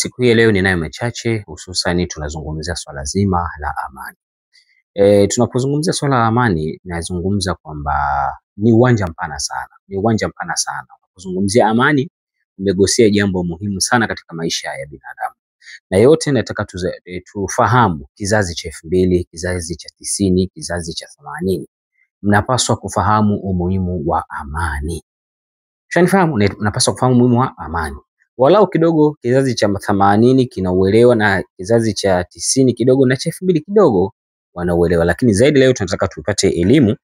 Siku hii ya leo ninayo machache, hususan tunazungumzia swala zima la amani. Tunapozungumzia swala la amani, nazungumza kwamba ni uwanja mpana sana. Ni uwanja mpana sana. Kuzungumzia amani, umegusia jambo muhimu sana katika maisha ya binadamu. Na yote nataka tufahamu kizazi cha 2000, kizazi cha 90, kizazi cha 80. Mnapaswa kufahamu umuhimu wa amani. Ushanifahamu? Mnapaswa kufahamu umuhimu wa amani. Walau kidogo kizazi cha 80 kinauelewa na kizazi cha 90 kidogo na cha 2000 kidogo wanauelewa, lakini zaidi leo tunataka tupate elimu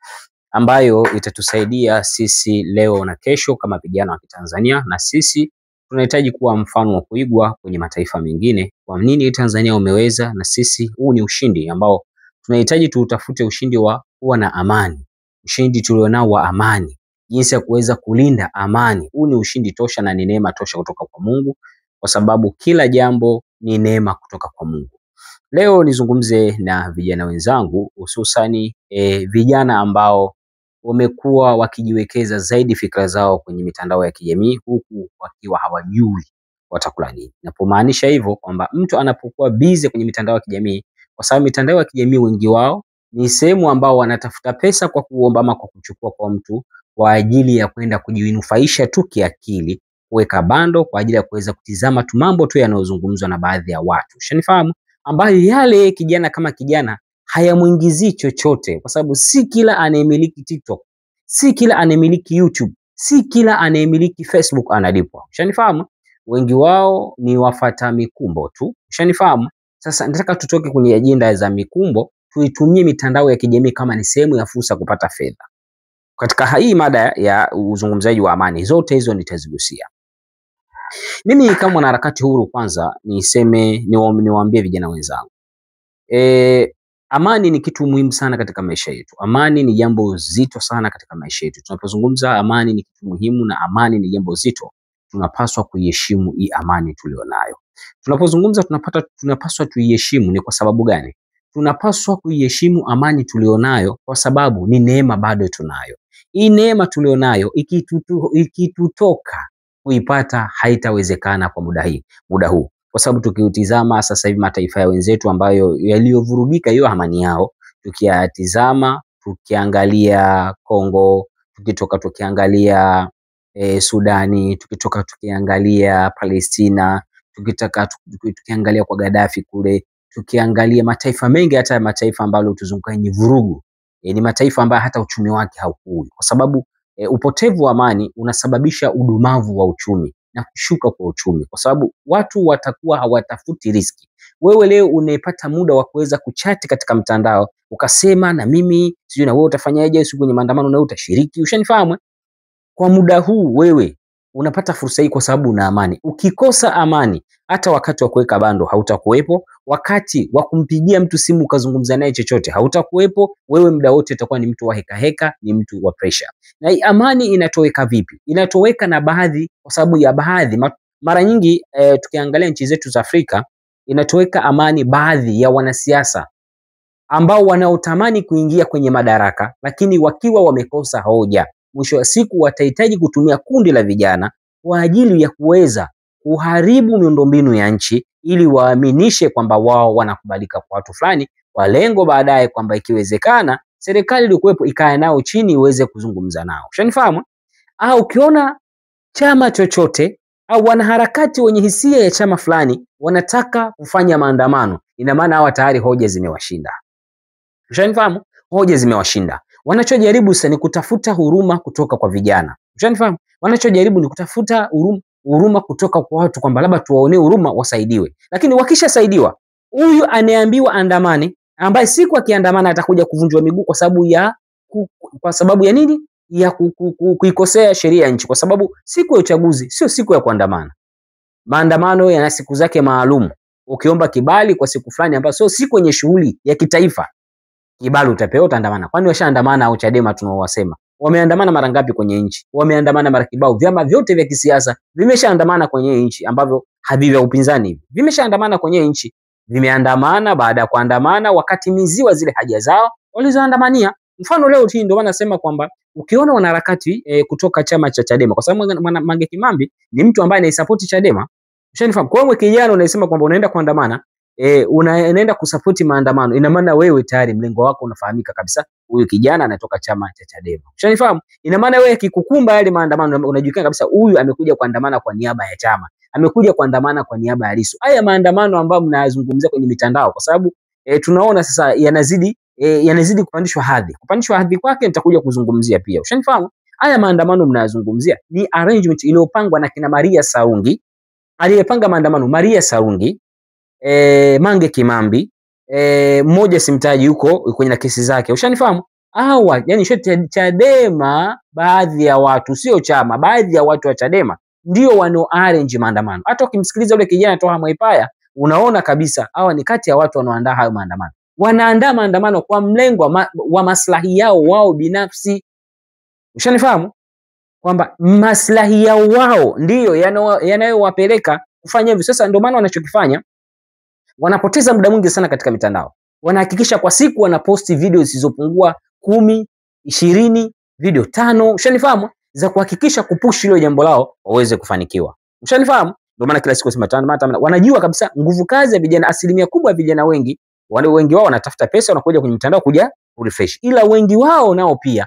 ambayo itatusaidia sisi leo na kesho kama vijana wa Tanzania, na sisi tunahitaji kuwa mfano wa kuigwa kwenye mataifa mengine. Kwa nini Tanzania umeweza na sisi? Huu ni ushindi ambao tunahitaji tuutafute, ushindi wa kuwa na amani, ushindi tulionao wa amani, jinsi ya kuweza kulinda amani. Huu ni ushindi tosha na ni neema tosha kutoka kwa Mungu, kwa sababu kila jambo ni neema kutoka kwa Mungu. Leo nizungumze na vijana wenzangu, hususani vijana ambao wamekuwa wakijiwekeza zaidi fikra zao kwenye mitandao ya kijamii, huku wakiwa hawajui watakula nini. Napomaanisha hivyo kwamba mtu anapokuwa busy kwenye mitandao ya kijamii, kwa sababu mitandao ya kijamii wengi wao ni sehemu ambao wanatafuta pesa kwa kuomba ama kwa kuchukua kwa mtu kwa ajili ya kwenda kujinufaisha tu kiakili, kuweka bando kwa ajili ya kuweza kutizama tu mambo tu yanayozungumzwa na baadhi ya watu. Ushanifahamu? Ambayo yale kijana kama kijana hayamuingizii chochote, kwa sababu si kila anayemiliki TikTok, si kila anayemiliki YouTube, si kila anayemiliki Facebook analipwa. Ushanifahamu? Wengi wao ni wafata mikumbo tu. Ushanifahamu? Sasa nataka tutoke kwenye ajenda za mikumbo, tuitumie mitandao ya kijamii kama ni sehemu ya fursa kupata fedha. Katika hii mada ya uzungumzaji wa amani, zote hizo nitazigusia. Mimi kama mwanaharakati huru, kwanza niwaambie vijana wenzangu, amani ni kitu muhimu sana katika maisha yetu. Amani ni jambo zito sana katika maisha yetu. Tunapozungumza amani ni kitu muhimu na amani ni jambo zito, tunapaswa kuiheshimu hii amani tulionayo. Tunapozungumza tunapaswa tuiheshimu. Ni kwa sababu gani? Tunapaswa kuiheshimu amani tulionayo kwa sababu ni neema bado tunayo. Hii neema tulionayo ikitutoka kuipata haitawezekana kwa muda huu. Kwa sababu tukiutizama sasa hivi mataifa ya wenzetu ambayo yaliyovurugika hiyo amani yao, tukiyatizama, tukiangalia Kongo, tukiangalia Sudani, tukiangalia Palestina, tukiangalia kwa Gaddafi kule, tukiangalia mataifa mengi, hata mataifa ambayo tuzunguka yenye vurugu, ni mataifa ambayo hata uchumi wake haukui, kwa sababu upotevu wa amani unasababisha udumavu wa uchumi na kushuka kwa uchumi, kwa sababu watu watakuwa hawatafuti riski. Wewe leo unapata muda wa kuweza kuchati katika mtandao, ukasema na mimi sijui na wewe utafanyaje siku kwenye maandamano na utashiriki. Ushanifahamu? Kwa muda huu wewe unapata fursa hii kwa sababu una amani. Ukikosa amani, hata wakati wa kuweka bando hautakuwepo, wakati wa kumpigia mtu simu ukazungumza naye chochote hautakuwepo. Wewe muda wote utakuwa ni mtu wa heka, ni mtu wa pressure. Na hii amani inatoweka vipi? Inatoweka na baadhi, kwa sababu ya baadhi mara nyingi tukiangalia nchi zetu za Afrika, inatoweka amani baadhi ya wanasiasa ambao wanaotamani kuingia kwenye madaraka, lakini wakiwa wamekosa hoja, mwisho wa siku watahitaji kutumia kundi la vijana kwa ajili ya kuweza kuharibu miundombinu ya nchi, ili waaminishe kwamba wao wanakubalika kwa watu fulani, kwa lengo baadaye kwamba ikiwezekana serikali iliyokuwepo ikae nao chini iweze kuzungumza nao. Ushanifahamu? Au ukiona chama chochote au wanaharakati wenye hisia ya chama fulani wanataka kufanya maandamano, ina maana hawa tayari hoja zimewashinda. Ushanifahamu? Hoja zimewashinda. Wanachojaribu sasa ni kutafuta huruma kutoka kwa vijana. Ushanifahamu? Wanachojaribu ni kutafuta huruma kutoka kwa watu, kwamba labda tuwaonee huruma wasaidiwe. Lakini wakishasaidiwa, huyu anayeambiwa andamani, ambaye siku akiandamana atakuja kuvunjwa miguu kwa sababu ya nini? Ya kuikosea sheria ya nchi, kwa sababu siku ya uchaguzi sio siku ya kuandamana. Maandamano yana siku zake maalum. Ukiomba kibali kwa siku fulani ambayo sio siku yenye shughuli ya kitaifa, kibali utapewa, utaandamana. Kwani washaandamana au Chadema tunaowasema? Wameandamana mara ngapi kwenye nchi? Wameandamana mara kibao. Vyama vyote vya kisiasa vimeshaandamana kwenye nchi, ambavyo havivya upinzani hivi vimeshaandamana kwenye nchi. Vimeandamana, baada ya kuandamana wakatimiziwa zile haja zao walizoandamania. Mfano leo hii ndio maana nasema kwamba ukiona wanaharakati kutoka chama cha Chadema, kwa sababu Mange Kimambi ni mtu ambaye anaisupport Chadema. Ushanifahamu? Kwa hiyo kijana unasema kwamba unaenda kuandamana, unaenda kusupport maandamano, ina maana wewe tayari mlengo wako unafahamika kabisa, huyu kijana anatoka chama cha Chadema. Ushanifahamu? Ina maana wewe kikukumba yale maandamano unajulikana kabisa huyu amekuja kuandamana kwa niaba ya chama, amekuja kuandamana kwa niaba ya Lissu. Haya maandamano ambayo mnayazungumzia kwenye mitandao, kwa sababu tunaona sasa yanazidi kupandishwa hadhi. Kupandishwa hadhi kwake nitakuja kuzungumzia pia. Ushanifahamu? Haya maandamano mnayazungumzia ni arrangement iliyopangwa na kina Maria Sarungi. Aliyepanga maandamano Maria Sarungi, Mange Kimambi, mmoja simtaji huko kwenye na kesi zake. Ushanifahamu? Hawa yani Chadema, baadhi ya watu, sio chama, baadhi ya watu wa Chadema ndio wano arrange maandamano. Hata ukimsikiliza yule kijana Toha Mwaipaya unaona kabisa hawa ni kati ya watu wanaoandaa hayo maandamano. Wanaandaa maandamano kwa mlengo wa maslahi yao wao binafsi. Ushanifahamu? Kwamba maslahi yao wao ndio yanayowapeleka kufanya hivyo. Sasa ndio maana wanachokifanya, wanapoteza muda mwingi sana katika mitandao. Wanahakikisha kwa siku wanaposti video zisizopungua 10, 20, video 5, ushanifahamu, za kuhakikisha kupush hilo jambo lao waweze kufanikiwa. Ushanifahamu? Ndio maana kila siku sema tano, wanajua kabisa nguvu kazi ya vijana, asilimia kubwa ya vijana wengi, wale wengi wao wanatafuta pesa, wanakuja kwenye mitandao kuja refresh. Ila wengi wao nao pia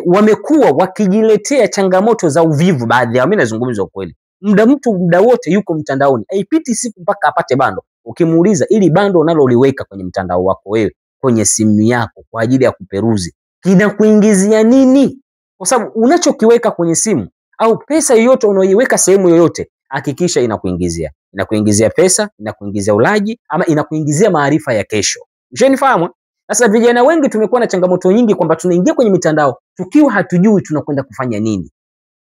wamekuwa wakijiletea changamoto za uvivu. Baadhi yao, mimi nazungumza ukweli, muda wote yuko mtandaoni, haipiti siku mpaka apate bando. Ukimuuliza ili bando unaloliweka kwenye mtandao wako wewe kwenye simu yako kwa ajili ya kuperuzi kinakuingizia nini? Kwa sababu unachokiweka kwenye simu au pesa yoyote unaoiweka sehemu yoyote, hakikisha inakuingizia pesa, inakuingizia ulaji, ama inakuingizia maarifa ya kesho. Ushanifahamu? Sasa vijana wengi tumekuwa na changamoto nyingi kwamba tunaingia kwenye mitandao tukiwa hatujui tunakwenda kufanya nini.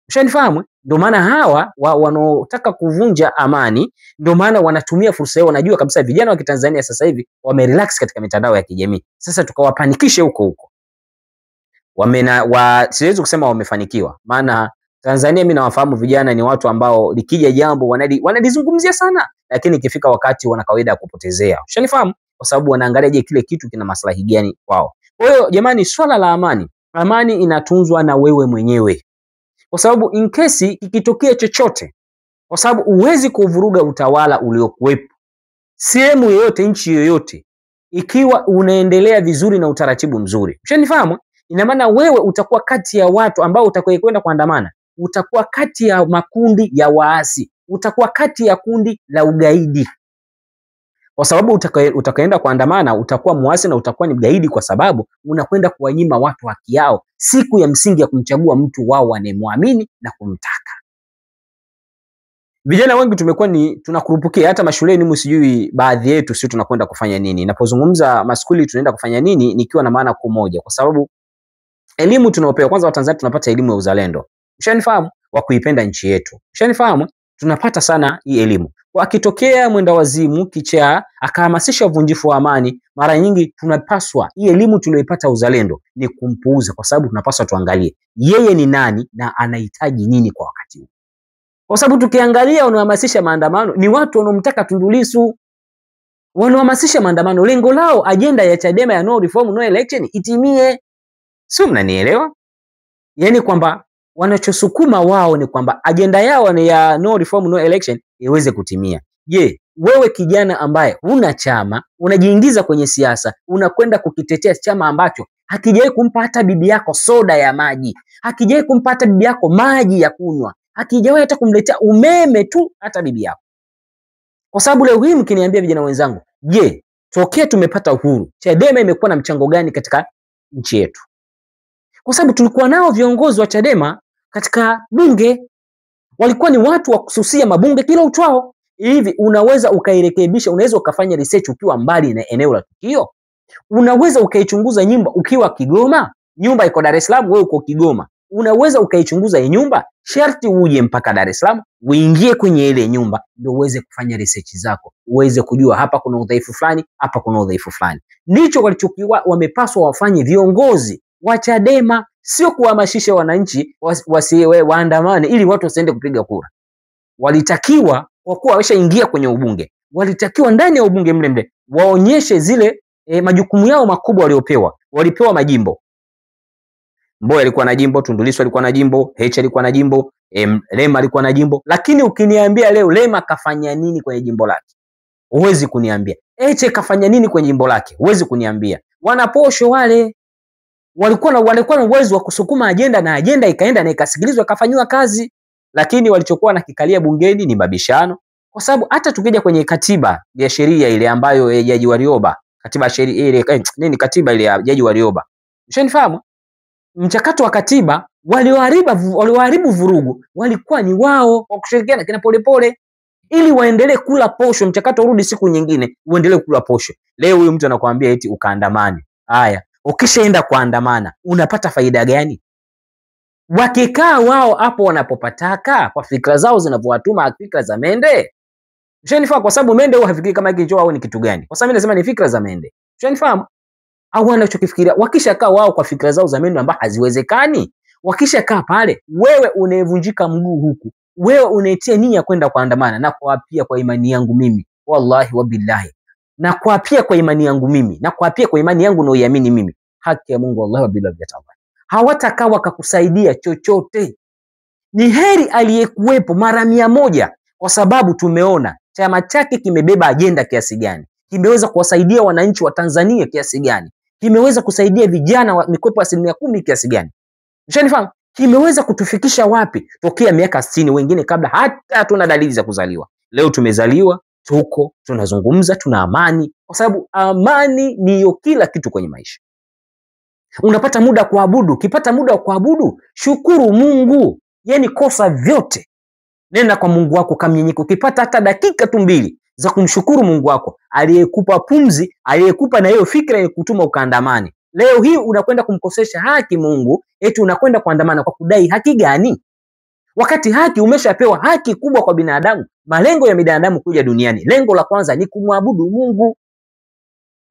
Ushanifahamu? Ndio maana hawa wanaotaka kuvunja amani, ndio maana wanatumia fursa hiyo. Wanajua kabisa vijana wa Kitanzania sasa hivi wamerelax katika mitandao ya kijamii. Sasa tukawapanikishe huko. Siwezi kusema wamefanikiwa, maana Tanzania mimi nawafahamu vijana ni watu ambao likija jambo wanalizungumzia sana, lakini ikifika wakati wana kawaida ya kupotezea. Ushanifahamu? Kwa sababu wanaangalia je, kile kitu kina maslahi gani kwao. Kwa hiyo jamani, swala la amani inatunzwa na wewe mwenyewe. Kwa sababu in case ikitokea chochote, kwa sababu uwezi kuvuruga utawala uliokuwepo sehemu yoyote, nchi yoyote, ikiwa unaendelea vizuri na utaratibu mzuri. Ushanifahamu? Ina maana wewe utakuwa kati ya watu ambao utakwenda kuandamana, utakuwa kati ya makundi ya waasi, utakuwa kati ya kundi la ugaidi. Kwa sababu utakaenda kuandamana utakuwa muasi na utakuwa ni mgaidi, kwa sababu unakwenda kuwanyima watu haki yao siku ya msingi ya kumchagua mtu wao wanemwamini na kumtaka. Vijana wengi tumekuwa tunakurupukia hata mashuleni, msijui baadhi yetu sio tunakwenda kufanya nini. Ninapozungumza maskuli tunaenda kufanya nini, nikiwa na maana kumoja, kwa sababu elimu tunaopewa, kwanza Watanzania tunapata elimu ya uzalendo. Ushanifahamu? Wa kuipenda nchi yetu. Ushanifahamu? Tunapata sana hii elimu. Kwa akitokea mwenda wazimu kichaa akahamasisha uvunjifu wa amani, mara nyingi tunapaswa hii elimu tulioipata uzalendo ni kumpuuza, kwa sababu tunapaswa tuangalie yeye ni nani na anahitaji nini kwa wakati huu. Kwa sababu tukiangalia wanaohamasisha maandamano ni watu wanaomtaka Tundu Lissu. Wanaohamasisha maandamano lengo lao ajenda ya Chadema ya no reform no election itimie. Sio, mnanielewa? Yaani kwamba wanachosukuma wao ni kwamba ajenda yao ni ya no reform no election iweze kutimia. Je, wewe kijana ambaye una chama, unajiingiza kwenye siasa, unakwenda kukitetea chama ambacho hakijawahi kumpa hata bibi yako soda ya maji, hakijawahi kumpa hata bibi yako maji ya kunywa, hakijawahi hata kumletea umeme tu hata bibi yako. Kwa sababu leo hii mkiniambia vijana wenzangu, je, tokea tumepata uhuru, Chadema imekuwa na mchango gani katika nchi yetu? Kwa sababu tulikuwa nao viongozi wa Chadema katika bunge, walikuwa ni watu wa kususia mabunge kila uchwao. Hivi unaweza ukairekebisha, unaweza ukafanya research ukiwa mbali na eneo la tukio. Unaweza ukaichunguza nyumba ukiwa Kigoma, nyumba iko Dar es Salaam, wewe uko Kigoma. Unaweza ukaichunguza hii nyumba, sharti uje mpaka Dar es Salaam, uingie kwenye ile nyumba ndio uweze kufanya research zako, uweze kujua hapa kuna udhaifu fulani, hapa kuna udhaifu fulani. Ndicho walichokiwa wamepaswa wafanye viongozi wa Chadema, sio kuhamasisha wananchi waandamane ili watu wasiende kupiga kura. Walitakiwa, kwa kuwa wameshaingia kwenye ubunge, walitakiwa ndani ya ubunge mle waonyeshe zile majukumu yao makubwa waliopewa. Walipewa majimbo. Mbowe alikuwa na jimbo, Tundu Lissu alikuwa na jimbo, Heche alikuwa na jimbo, Lema alikuwa na jimbo, lakini ukiniambia leo Lema kafanya nini kwenye jimbo lake, huwezi kuniambia. Heche kafanya nini kwenye jimbo lake, huwezi kuniambia. Wanaposho wale walikuwa na uwezo wa kusukuma ajenda na ajenda ikaenda na ikasikilizwa ikafanywa kazi, lakini walichokuwa na kikalia bungeni ni mabishano. Kwa sababu hata tukija kwenye katiba ya sheria ile ambayo Jaji Warioba, katiba sheria ile katiba ile ya Jaji Warioba, mshanifahamu, mchakato wa katiba walioharibu vurugu walikuwa ni wao wa kushirikiana kina Polepole ili waendelee kula posho, mchakato urudi siku nyingine uendelee kula posho. Leo huyu mtu anakuambia eti ukaandamane. Haya, ukishaenda kuandamana unapata faida gani? Wakikaa wao hapo wanapopataka kwa fikra zao zinavyowatuma, fikra za mende. Mshanifahamu, kwa sababu mende huwa hafikiri kama hiki au ni kitu gani. Kwa sababu mimi nasema ni fikra za mende. Mshanifahamu? Au wanachokifikiria wakishakaa wao kwa fikra zao za mende ambazo haziwezekani. Wakishakaa pale, wewe unayevunjika mguu huku, wewe unaetia nia kwenda kuandamana, na kuapia kwa imani yangu mimi, wallahi wabillahi, na kuapia kwa imani yangu mimi, na kuapia kwa imani yangu naoiamini mimi, haki ya Mungu wallahi wabillahi hawatakaa wakakusaidia chochote. Ni heri aliyekuwepo mara 100, kwa sababu tumeona chama chake kimebeba ajenda kiasi gani, kimeweza kuwasaidia wananchi wa Tanzania kiasi gani, kimeweza kusaidia vijana wa mikopo 10% kiasi gani. Mshanifahamu? Kimeweza kutufikisha wapi tokea miaka 60, wengine kabla hata tuna dalili za kuzaliwa. Leo tumezaliwa, tuko tunazungumza, tuna amani, kwa sababu amani ndiyo kila kitu kwenye maisha. Unapata muda kuabudu, ukipata muda wa kuabudu, shukuru Mungu. Yaani kosa vyote, nenda kwa Mungu wako kamnyenyeko. Ukipata hata dakika tu 2 za kumshukuru Mungu wako aliyekupa pumzi, aliyekupa na hiyo fikra ya kutuma ukaandamane. Leo hii unakwenda kumkosesha haki Mungu, eti unakwenda kuandamana kwa kudai haki gani? Wakati haki umeshapewa, haki kubwa kwa binadamu. Malengo ya binadamu kuja duniani, lengo la kwanza ni kumwabudu Mungu,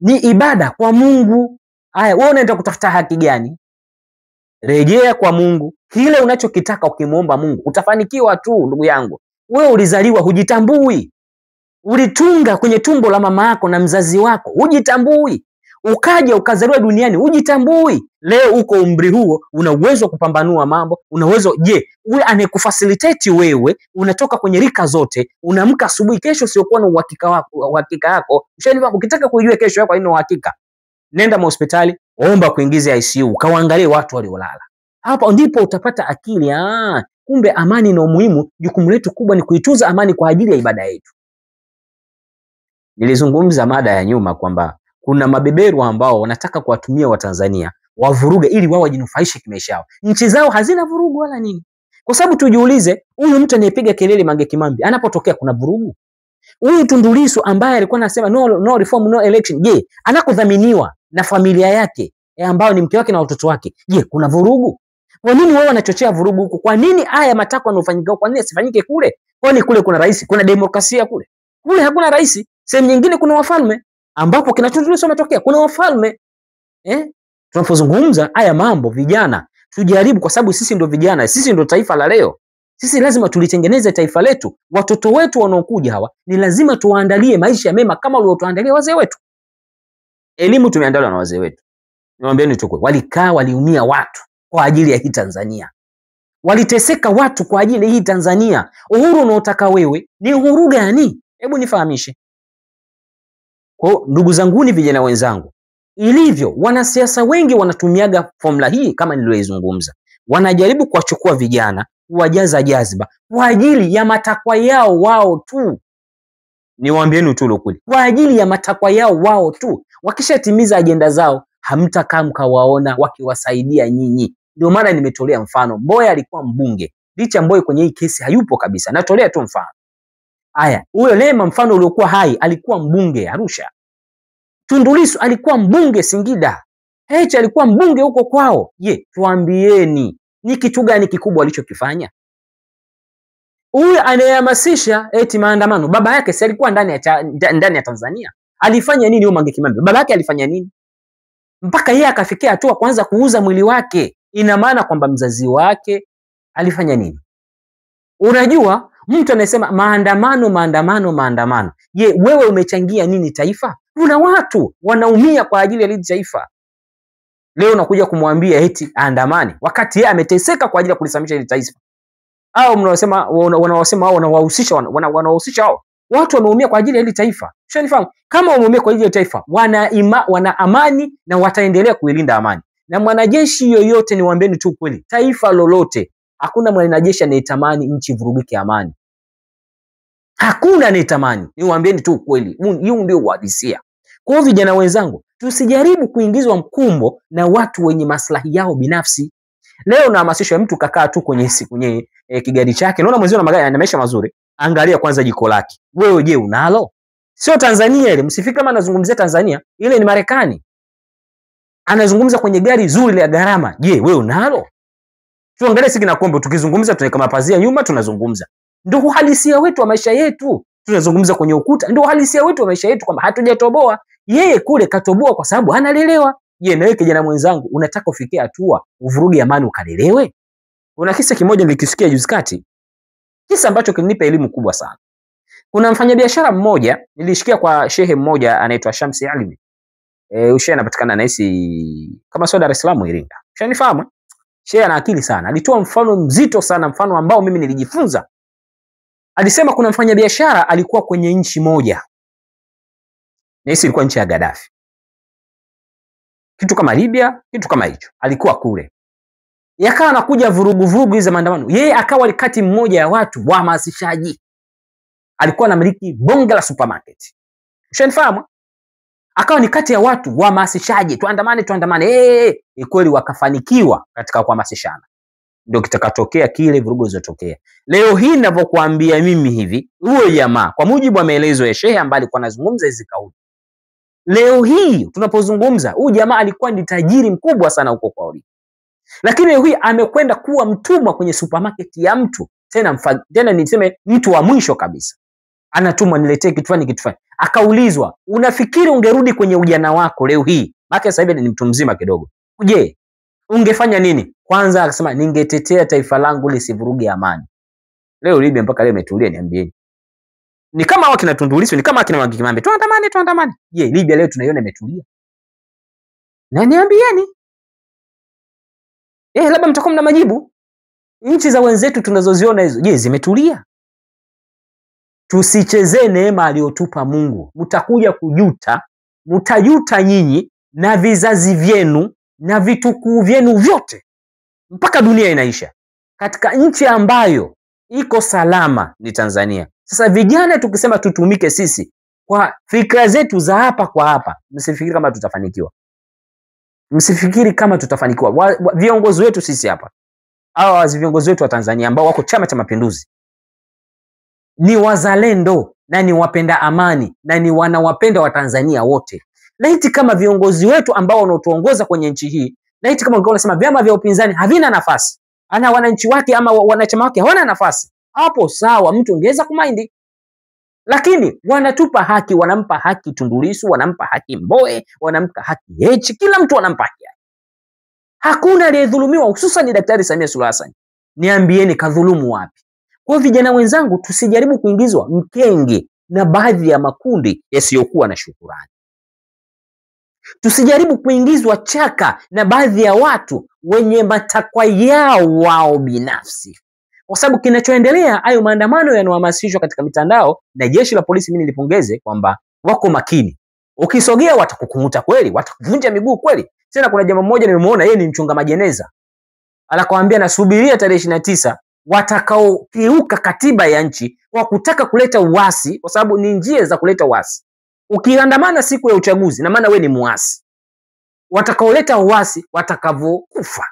ni ibada kwa Mungu. Haya, wewe unaenda kutafuta haki gani? Rejea kwa Mungu. Kile unachokitaka ukimuomba Mungu utafanikiwa tu, ndugu yangu. Wewe ulizaliwa hujitambui. Ulitunga kwenye tumbo la mama yako na mzazi wako, hujitambui. Ukaja ukazaliwa duniani, hujitambui. Leo uko umri huo, una uwezo wa kupambanua mambo, una uwezo. Je, ule anayekufacilitate wewe, unatoka kwenye rika zote, unaamka asubuhi, kesho siokuwa na uhakika yako. Ukitaka kujua kesho yako haina uhakika, nenda hospitali, omba kuingiza ICU, kawaangalie watu waliolala. Hapo ndipo utapata akili. Kumbe amani na umuhimu. Jukumu letu kubwa ni kuitunza amani kwa ajili ya ibada yetu. Nilizungumza mada ya nyuma kwamba kuna mabeberu ambao wanataka kuwatumia Watanzania wavuruge ili wao wajinufaishe kimaisha yao. Nchi zao hazina vurugu wala nini. Kwa sababu tujiulize, huyu mtu anayepiga kelele Mange Kimambi anapotokea kuna vurugu? Huyu Tundu Lissu ambaye alikuwa anasema no reform no election, je, anakodhaminiwa na familia yake ambao ni mke wake na watoto wake, je, kuna vurugu? Kwa nini wao wanachochea vurugu huko? Kwa nini haya matakwa yanayofanyika kwa nini asifanyike kule? Kwani kule kuna rais, kuna demokrasia kule? Kule hakuna rais. Sehemu nyingine kuna wafalme, ambapo kina Tundu Lissu ametokea kuna wafalme. Tunapozungumza haya mambo, vijana tujaribu, kwa sababu sisi ndio vijana, sisi ndio taifa la leo. Sisi lazima tulitengeneze taifa letu. Watoto wetu wanaokuja hawa ni lazima tuwaandalie maisha mema kama waliotuandalia wazee wetu. Elimu tumeandaliwa na wazee wetu. Niwaambieni tu, walikaa waliumia watu kwa ajili ya hii Tanzania. Waliteseka watu kwa ajili ya hii Tanzania. Uhuru unaotaka wewe ni uhuru gani? Hebu nifahamishe. Kwa ndugu zangu, ni vijana wenzangu, ilivyo wanasiasa wengi wanatumiaga formula hii kama niliyoizungumza. Wanajaribu kuwachukua vijana, kuwajaza jazba kwa ajili ya matakwa yao wao tu. Niwaambieni tu ukweli, kwa ajili ya matakwa yao wao tu. Wakishatimiza ajenda zao, hamtakaa mkawaona wakiwasaidia nyinyi. Ndio maana nimetolea mfano. Mboya alikuwa mbunge, licha Mboya kwenye hii kesi hayupo kabisa. Natolea tu mfano. Haya, huyo Lema mfano uliokuwa hai, alikuwa mbunge Arusha. Tundu Lissu alikuwa mbunge Singida. Heche alikuwa mbunge huko kwao. Je, tuambieni ni kitu gani kikubwa alichokifanya? Huyu anayehamasisha eti maandamano, baba yake si alikuwa ndani ya Tanzania? Alifanya nini huyo Mange Kimambi? Baba yake alifanya nini mpaka yeye akafikia hatua kwanza kuuza mwili wake? Ina maana kwamba mzazi wake alifanya nini? Unajua, mtu anasema maandamano. Je, wewe umechangia nini taifa? Kuna watu wanaumia kwa ajili ya hili taifa. Leo unakuja kumwambia eti andamani, wakati yeye ameteseka kwa ajili ya kulisimamisha hili taifa. Hao mnaosema wanaosema hao wanawahusisha hao. Watu wameumia kwa ajili ya hili taifa. Ushanifahamu? Kama wameumia kwa ajili ya taifa, wana amani na wataendelea kuilinda amani. Na mwanajeshi yoyote, niwaambieni tu kweli, taifa lolote, hakuna mwanajeshi anayetamani nchi vurugike amani. Hakuna anayetamani. Niwaambieni tu kweli. Hiyo ndio uhalisia. Kwa hiyo vijana wenzangu, tusijaribu kuingizwa mkumbo na watu wenye maslahi yao binafsi. Leo nahamasisha mtu kakaa tu kwenye kigari chake. Unaona mwenzio na magari ana maisha mazuri. Angalia kwanza jiko lake. Wewe je, unalo? Sio Tanzania ile. Msifikiri kama anazungumzia Tanzania. Ile ni Marekani. Anazungumza kwenye gari zuri la gharama. Je, wewe unalo? Tuangalie sisi na kombe, tukizungumza tunaweka mapazia nyuma tunazungumza. Ndio uhalisia wetu wa maisha yetu. Tunazungumza kwenye ukuta. Ndio uhalisia wetu wa maisha yetu kwamba hatujatoboa. Yeye kule katoboa kwa sababu analelewa. Je, na wewe kijana mwenzangu unataka ufikie hatua uvuruge amani ukalelewe? Kuna kisa kimoja nilikisikia juzi kati. Kisa ambacho kilinipa elimu kubwa sana. Kuna mfanyabiashara mmoja nilishikia kwa shehe mmoja anaitwa Shamsi Alimi. Shehe anapatikana nahisi kama sio Dar es Salaam, Iringa. Ushanifahamu? Shehe ana akili sana. Alitoa mfano mzito sana, mfano ambao mimi nilijifunza. Alisema kuna mfanyabiashara alikuwa kwenye nchi moja. Nahisi ilikuwa nchi ya Gaddafi. Kitu kama Libya, kitu kama hicho. Alikuwa kule. Yakawa anakuja vurugu hizo maandamano. Yeye akawa kati mmoja ya watu wahamasishaji. Alikuwa anamiliki bonge la supermarket. Ushanifahamu? Akawa ni kati ya watu wahamasishaji, tuandamane. Kweli wakafanikiwa katika kuhamasishana. Ndio kitakatokea kile vurugu zilizotokea. Leo hii ninavyokuambia mimi hivi, huyo jamaa kwa mujibu wa maelezo ya shehe ambaye alikuwa anazungumza hizo kauli. Leo hii tunapozungumza, huyu jamaa alikuwa ni tajiri mkubwa sana huko kwa Oli. Lakini leo hii amekwenda kuwa mtumwa kwenye supermarket ya mtu. Tena niseme mtu wa mwisho kabisa. Anatumwa niletee kitu fulani. Akaulizwa, unafikiri ungerudi kwenye ujana wako leo hii? Maana sasa hivi ni mtu mzima kidogo. Je, ungefanya nini? Kwanza akasema ningetetea taifa langu lisivuruge amani. Leo Libya mpaka leo imetulia, niambieni. Ni kama wakina Tundu Lissu, ni kama wakina Mange Kimambe. Tuandamane. Je, Libya leo tunaiona imetulia? Na niambieni. Labda mtakuwa mna majibu. Nchi za wenzetu tunazoziona hizo, je, zimetulia? Tusichezee neema aliyotupa Mungu. Mtakuja kujuta, mtajuta nyinyi na vizazi vyenu na vitukuu vyenu vyote mpaka dunia inaisha. Katika nchi ambayo iko salama ni Tanzania. Sasa vijana tukisema tutumike sisi kwa fikra zetu za hapa kwa hapa, msifikiri kama tutafanikiwa. Msifikiri kama tutafanikiwa. Viongozi wetu sisi hapa, hawa viongozi wetu wa Tanzania ambao wako Chama cha Mapinduzi, ni wazalendo na ni wapenda amani na ni wanawapenda wa Tanzania wote. Laiti kama viongozi wetu ambao wanaotuongoza kwenye nchi hii, laiti kama wangekuwa wanasema vyama vya upinzani havina nafasi, ana wananchi wake ama wanachama wake hawana nafasi, hapo sawa, mtu ungeweza kumaindi. Lakini wanatupa haki, wanampa haki Tundu Lissu, wanampa haki Mbowe, wanampa haki Heche, kila mtu anampa haki. Hakuna aliyedhulumiwa, hususan ni Daktari Samia Suluhu Hassan. Niambieni kadhulumu wapi? Kwa vijana wenzangu, tusijaribu kuingizwa mkenge na baadhi ya makundi yasiyokuwa na shukrani. Tusijaribu kuingizwa chaka na baadhi ya watu wenye matakwa yao wao binafsi. Kwa sababu kinachoendelea, hayo maandamano yanayohamasishwa katika mitandao na jeshi la polisi, mimi nilipongeze kwamba wako makini. Ukisogea watakukumuta kweli, watakuvunja miguu kweli. Tena kuna jamaa mmoja nimemuona, yeye ni mchunga majeneza. Anakuambia nasubiria tarehe 29 watakaokiuka katiba ya nchi kwa kutaka kuleta uasi, kwa sababu ni njia za kuleta uasi. Ukiandamana siku ya uchaguzi na maana wewe ni muasi. Watakaoleta uasi watakavokufa.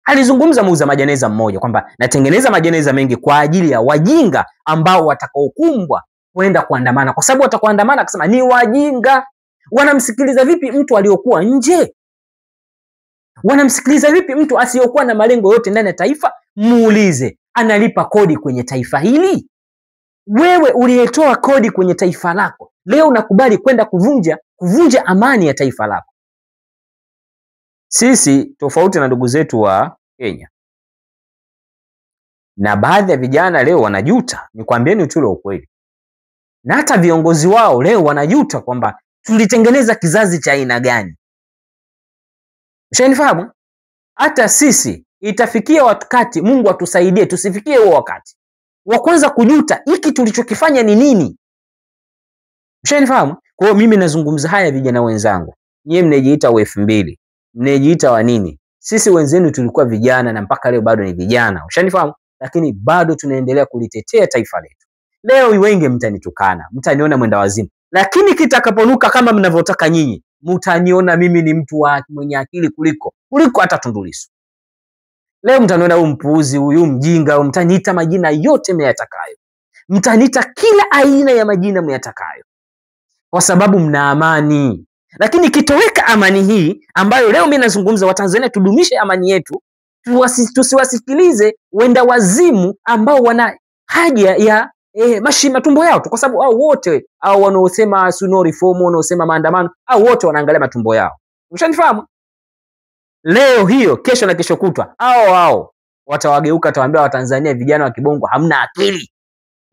Alizungumza muuza majeneza mmoja kwamba natengeneza majeneza mengi kwa ajili ya wajinga ambao watakaokumbwa kwenda kuandamana, kwa sababu watakoandamana akasema ni wajinga. Wanamsikiliza vipi mtu aliyokuwa nje? Wanamsikiliza vipi mtu asiyokuwa na malengo yote ndani ya taifa? Muulize, analipa kodi kwenye taifa hili? Wewe uliyetoa kodi kwenye taifa lako, leo unakubali kwenda kuvunja amani ya taifa lako. Sisi tofauti na ndugu zetu wa Kenya. Na baadhi ya vijana leo wanajuta, nikwambieni tu ukweli. Na hata viongozi wao leo wanajuta kwamba tulitengeneza kizazi cha aina gani. Mshanifahamu? Hata sisi itafikia wakati Mungu atusaidie tusifikie huo wakati wa kwanza kujuta hiki tulichokifanya ni nini. Mshanifahamu? Kwa hiyo mimi nazungumza haya vijana wenzangu. Nyie mnajiita wa 2000, mnajiita wa nini? Sisi wenzenu tulikuwa vijana na mpaka leo bado ni vijana. Mshanifahamu? Lakini bado tunaendelea kulitetea taifa letu. Leo wengi mtanitukana, mtaniona mwenda wazimu. Lakini kitakaponuka kama mnavyotaka nyinyi, mtaniona mimi ni mtu mwenye akili kuliko hata Tundu Lissu. Leo mtaniona huyu mpuuzi, huyu mjinga, mtaniita majina yote mnayatakayo. Mtaniita kila aina ya majina mnayatakayo. Kwa sababu mna amani. Lakini kitoweka amani hii ambayo leo mimi nazungumza, Watanzania tudumishe amani yetu, tusiwasikilize wenda wazimu ambao wana haja ya matumbo yao tu, kwa sababu hao wote hao wanaosema no reform, wanaosema maandamano, hao wote wanaangalia matumbo yao. Mshanifahamu? Leo hiyo, kesho na kesho kutwa, hao watawageuka, atawaambia Watanzania vijana wa kibongo hamna akili.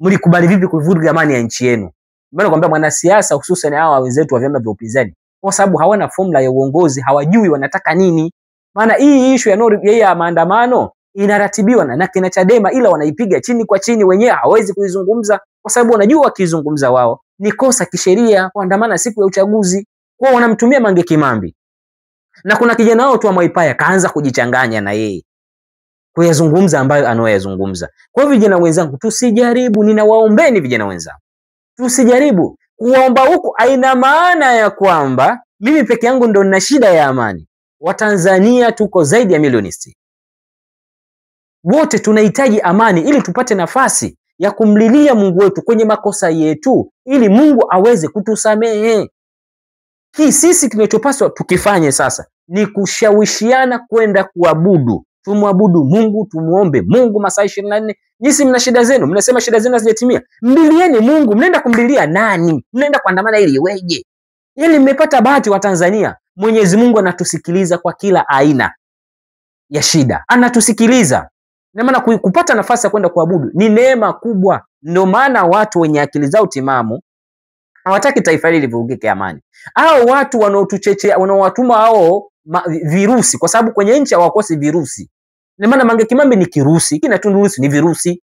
Mlikubali vipi kuvuruga amani ya nchi yenu? Maana kwamba mwanasiasa hususan hao wenzetu wa vyama vya upinzani, kwa sababu hawana formula ya uongozi, hawajui wanataka nini. Maana hii issue ya maandamano inaratibiwa na kina Chadema, ila wanaipiga chini kwa chini, wenyewe hawezi kuizungumza kwa sababu wanajua wakizungumza wao ni kosa kisheria kuandamana siku ya uchaguzi. Kwa wanamtumia Mange Kimambi. Na kuna kijana wao tu wa Mwaipaya kaanza kujichanganya na yeye kuyazungumza ambayo anaoyazungumza. Kwa hivyo vijana wenzangu, tusijaribu, ninawaombeni vijana wenzangu, tusijaribu kuomba huku. Haina maana ya kwamba mimi peke yangu ndo nina shida ya amani. Watanzania tuko zaidi ya milioni 60. Wote tunahitaji amani ili tupate nafasi ya kumlilia Mungu wetu kwenye makosa yetu, ili Mungu aweze kutusamehe. Sisi kinachopaswa tukifanye sasa ni kushawishiana kwenda kuabudu. Tumwabudu Mungu, tumuombe Mungu masaa 24. Nyinyi mna shida zenu, mnasema shida zenu hazijatimia. Mbilieni Mungu. Mnaenda kumbilia nani? Mnaenda kuandamana ili iweje? Ili mmepata bahati wa Tanzania, Mwenyezi Mungu anatusikiliza kwa kila aina ya shida. Anatusikiliza. Na maana kupata nafasi ya kwenda kuabudu ni neema kubwa. Ndio maana watu wenye akili zao timamu hawataki taifa hili livurugike amani. Hao watu wanaotuchechea, wanaowatuma hao virusi, kwa sababu kwenye nchi hawakosi virusi. Ni maana Mange Kimambi ni kirusi, kina Tundu Lissu ni virusi.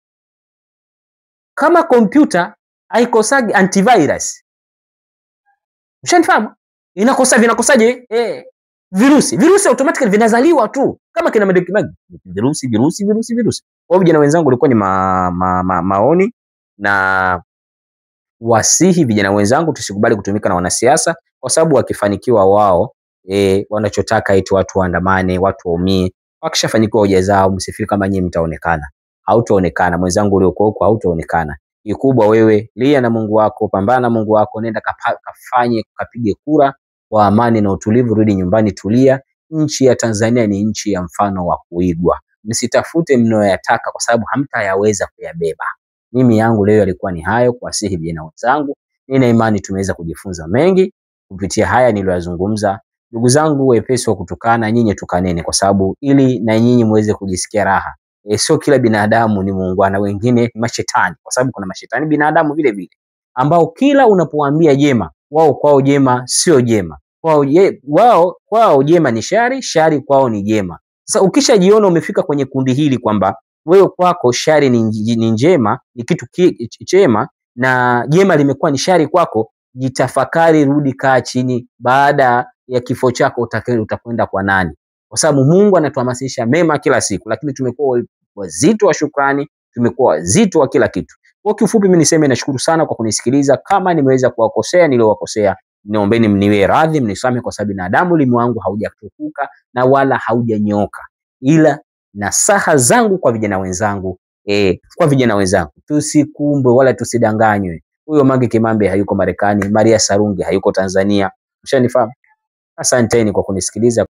Kama kompyuta haikosagi antivirus, mshanifahamu? Vinakosaje virusi automatically vinazaliwa tu. Kama kina Mange Kimambi virusi. Kwa vijana wenzangu, ilikuwa ni maoni na wasihi vijana wenzangu, tusikubali kutumika na wanasiasa, kwa sababu wakifanikiwa wao wanachotaka eti watu waandamane, watu waumie. Wakishafanikiwa hoja zao, msifiri kama nyinyi mtaonekana. Hautaonekana mwenzangu, uliokuwa huko hautaonekana. Ikubwa wewe lia na Mungu wako, pambana na Mungu wako, nenda kapige kura kwa amani na utulivu, rudi nyumbani, tulia. Nchi ya Tanzania ni nchi ya mfano wa kuigwa. Msitafute mnayoyataka kwa sababu hamtayaweza kuyabeba. Mimi yangu leo yalikuwa ni hayo, kuwasihi vijana wenzangu. Nina imani tumeweza kujifunza mengi kupitia haya niliyozungumza. Ndugu zangu wepesi wa kutukana, nyinyi tukaneni, kwa sababu ili na nyinyi muweze kujisikia raha. Sio kila binadamu ni muungwana, wengine mashetani, kwa sababu kuna mashetani binadamu vile vile ambao kila unapowaambia jema, wao kwao jema sio jema. Kwao jema ni shari, shari kwao ni jema. Sasa ukishajiona umefika kwenye kundi hili kwamba wewe kwako shari ni njema, ni kitu chema, na jema limekuwa ni shari kwako, jitafakari, rudi, kaa chini. Baada ya kifo chako utakwenda kwa nani? Kwa sababu Mungu anatuhamasisha mema kila siku, lakini tumekuwa wazito wa shukrani, tumekuwa wazito wa kila kitu. Kwa kifupi mimi niseme nashukuru sana kwa kunisikiliza. Kama nimeweza kuwakosea niliowakosea, naombeni mniwe radhi, mnisamehe, kwa sababu binadamu ulimi wangu haujatukuka na wala haujanyoka. Ila nasaha zangu kwa vijana wenzangu, tusikumbwe wala tusidanganywe. Huyo Mange Kimambi hayuko Marekani, Maria Sarungi hayuko Tanzania. Mshanifahamu? Asanteni kwa kunisikiliza.